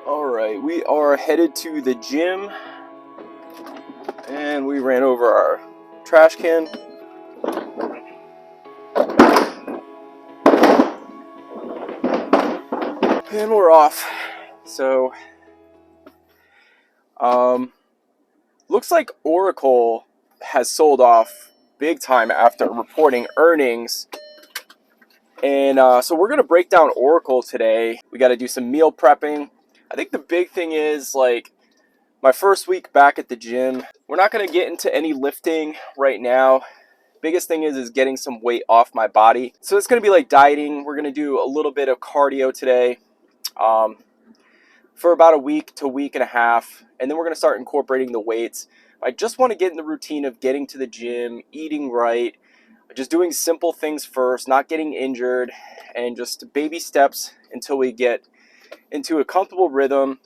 All right, we are headed to the gym, and we ran over our trash can. And we're off. So, looks like ORCL has sold off big time after reporting earnings. And so we're going to break down ORCL today. We got to do some meal prepping. I think the big thing is, like, my first week back at the gym, we're not going to get into any lifting right now. Biggest thing is getting some weight off my body. So it's going to be like dieting. We're going to do a little bit of cardio today for about a week to week and a half. And then we're going to start incorporating the weights. I just want to get in the routine of getting to the gym, eating right, just doing simple things first, not getting injured, and just baby steps until we get into a comfortable rhythm.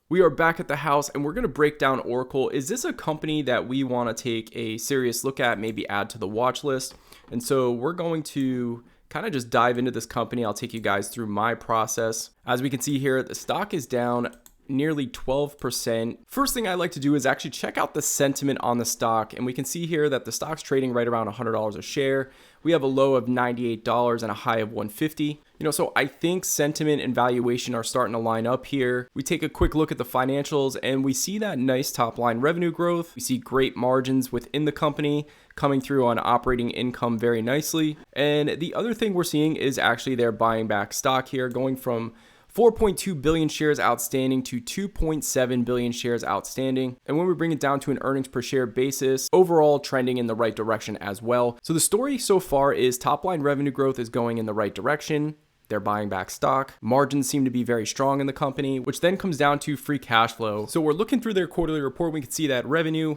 We are back at the house and we're going to break down ORCL. Is this a company that we want to take a serious look at, maybe add to the watch list? And so we're going to kind of just dive into this company. I'll take you guys through my process. As we can see here, the stock is down nearly 12%. First thing I like to do is actually check out the sentiment on the stock. And we can see here that the stock's trading right around $100 a share. We have a low of $98 and a high of $150. So I think sentiment and valuation are starting to line up here. We take a quick look at the financials and we see that nice top line revenue growth. We see great margins within the company coming through on operating income very nicely. And the other thing we're seeing is actually they're buying back stock here, going from 4.2 billion shares outstanding to 2.7 billion shares outstanding. And when we bring it down to an earnings per share basis, overall trending in the right direction as well. So the story so far is top line revenue growth is going in the right direction. They're buying back stock. Margins seem to be very strong in the company, which then comes down to free cash flow. So we're looking through their quarterly report. We can see that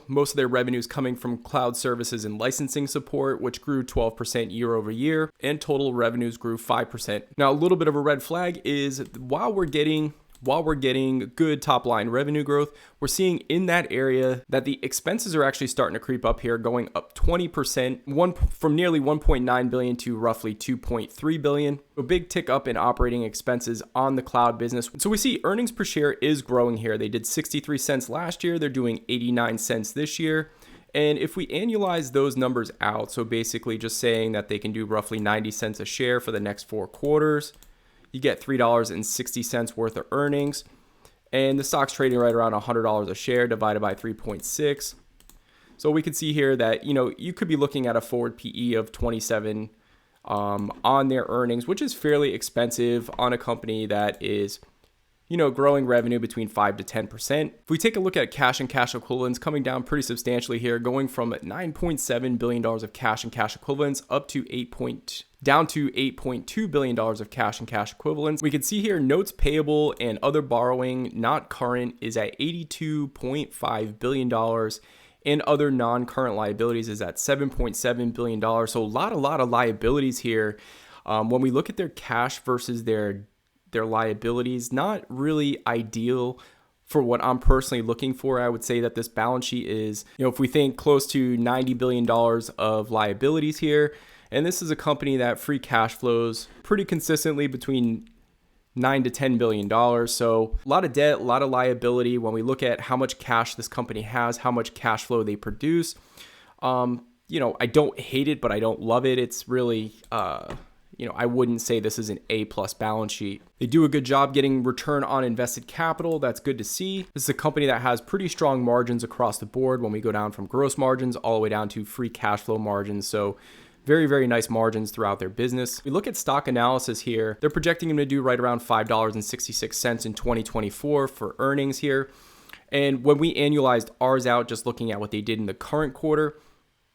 most of their revenue is coming from cloud services and licensing support, which grew 12% year over year, and total revenues grew 5%. Now, a little bit of a red flag is while we're getting good top line revenue growth, we're seeing in that area that the expenses are actually starting to creep up here, going up 20%, from nearly 1.9 billion to roughly 2.3 billion. A big tick up in operating expenses on the cloud business. So we see earnings per share is growing here. They did 63 cents last year. They're doing 89 cents this year. And if we annualize those numbers out, so basically just saying that they can do roughly 90 cents a share for the next 4 quarters, you get $3.60 worth of earnings, and the stock's trading right around $100 a share divided by 3.6. So we can see here that, you could be looking at a forward PE of 27 on their earnings, which is fairly expensive on a company that is, growing revenue between 5 to 10%. If we take a look at cash and cash equivalents, coming down pretty substantially here, going from $9.7 billion of cash and cash equivalents up to down to $8.2 billion of cash and cash equivalents. We can see here notes payable and other borrowing not current is at $82.5 billion, and other non-current liabilities is at $7.7 billion. So a lot of liabilities here. When we look at their cash versus their liabilities, not really ideal for what I'm personally looking for. I would say that this balance sheet is, if we think close to $90 billion of liabilities here, and this is a company that free cash flows pretty consistently between $9 to $10 billion. So a lot of debt, a lot of liability. When we look at how much cash this company has, how much cash flow they produce, I don't hate it, but I don't love it. It's really, I wouldn't say this is an A+ balance sheet. They do a good job getting return on invested capital. That's good to see. This is a company that has pretty strong margins across the board when we go down from gross margins all the way down to free cash flow margins. So very, very nice margins throughout their business. We look at stock analysis here. They're projecting them to do right around $5.66 in 2024 for earnings here. And when we annualized ours out, just looking at what they did in the current quarter,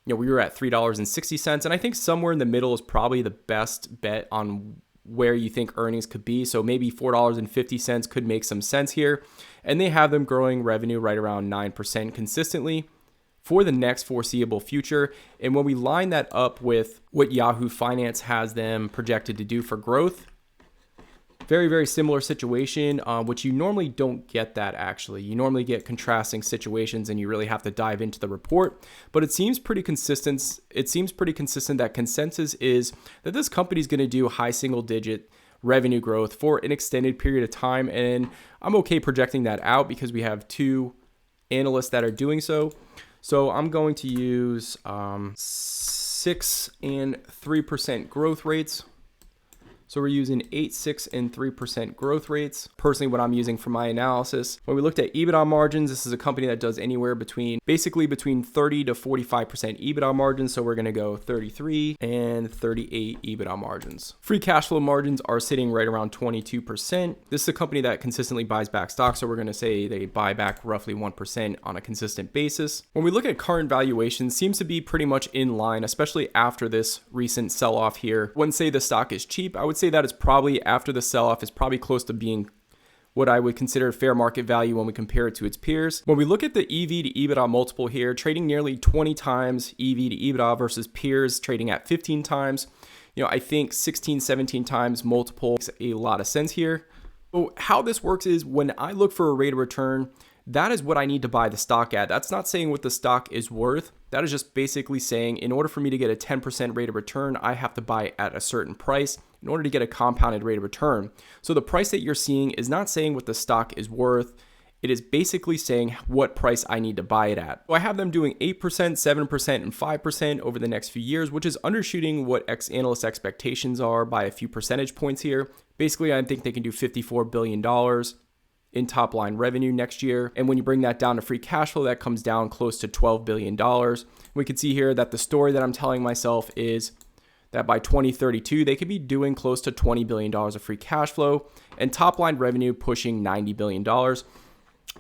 we were at $3.60, and I think somewhere in the middle is probably the best bet on where you think earnings could be. So maybe $4.50 could make some sense here. And they have them growing revenue right around 9% consistently for the next foreseeable future. And when we line that up with what Yahoo Finance has them projected to do for growth, very, very similar situation, which you normally don't get that actually. You normally get contrasting situations and you really have to dive into the report, but it seems pretty consistent. It seems pretty consistent that consensus is that this company is going to do high single digit revenue growth for an extended period of time. And I'm okay projecting that out because we have 2 analysts that are doing so. So I'm going to use 6 and 3% growth rates. So we're using 8, 6, and 3% growth rates. Personally, what I'm using for my analysis. When we looked at EBITDA margins, this is a company that does anywhere between 30 to 45% EBITDA margins. So we're going to go 33 and 38 EBITDA margins. Free cash flow margins are sitting right around 22%. This is a company that consistently buys back stock. So we're going to say they buy back roughly 1% on a consistent basis. When we look at current valuations, seems to be pretty much in line, especially after this recent sell-off here. Wouldn't say the stock is cheap. I would say that is probably, after the sell-off, is probably close to being what I would consider fair market value when we compare it to its peers. When we look at the EV to EBITDA multiple here, trading nearly 20 times EV to EBITDA versus peers trading at 15 times, I think 16, 17 times multiple makes a lot of sense here. So how this works is when I look for a rate of return, that is what I need to buy the stock at. That's not saying what the stock is worth. That is just basically saying in order for me to get a 10% rate of return, I have to buy at a certain price in order to get a compounded rate of return. So the price that you're seeing is not saying what the stock is worth. It is basically saying what price I need to buy it at. So I have them doing 8%, 7%, and 5% over the next few years, which is undershooting what analyst expectations are by a few percentage points here. Basically, I think they can do $54 billion in top line revenue next year. And when you bring that down to free cash flow, that comes down close to $12 billion. We can see here that the story that I'm telling myself is that by 2032, they could be doing close to $20 billion of free cash flow and top line revenue pushing $90 billion.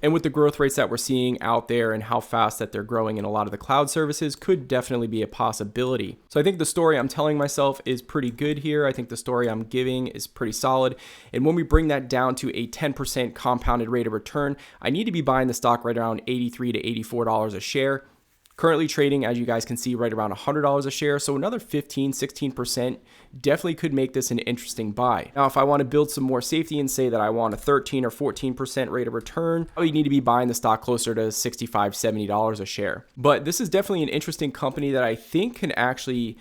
And with the growth rates that we're seeing out there and how fast that they're growing in a lot of the cloud services, could definitely be a possibility. So I think the story I'm telling myself is pretty good here. I think the story I'm giving is pretty solid. And when we bring that down to a 10% compounded rate of return, I need to be buying the stock right around $83 to $84 a share. Currently trading, as you guys can see, right around $100 a share. So another 15, 16% definitely could make this an interesting buy. Now, if I want to build some more safety and say that I want a 13 or 14% rate of return, I would need to be buying the stock closer to $65, $70 a share. But this is definitely an interesting company that I think can actually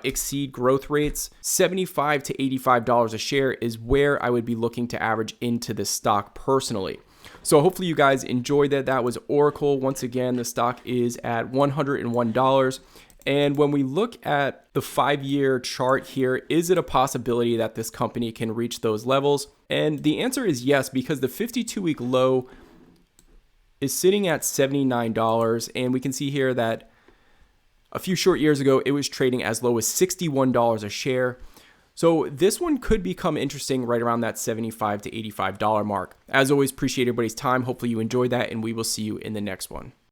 exceed growth rates. $75 to $85 a share is where I would be looking to average into this stock personally. So hopefully you guys enjoyed that. That was Oracle. Once again, the stock is at $101. And when we look at the 5-year chart here, is it a possibility that this company can reach those levels? And the answer is yes, because the 52-week low is sitting at $79. And we can see here that a few short years ago, it was trading as low as $61 a share. So this one could become interesting right around that $75 to $85 mark. As always, appreciate everybody's time. Hopefully you enjoyed that, and we will see you in the next one.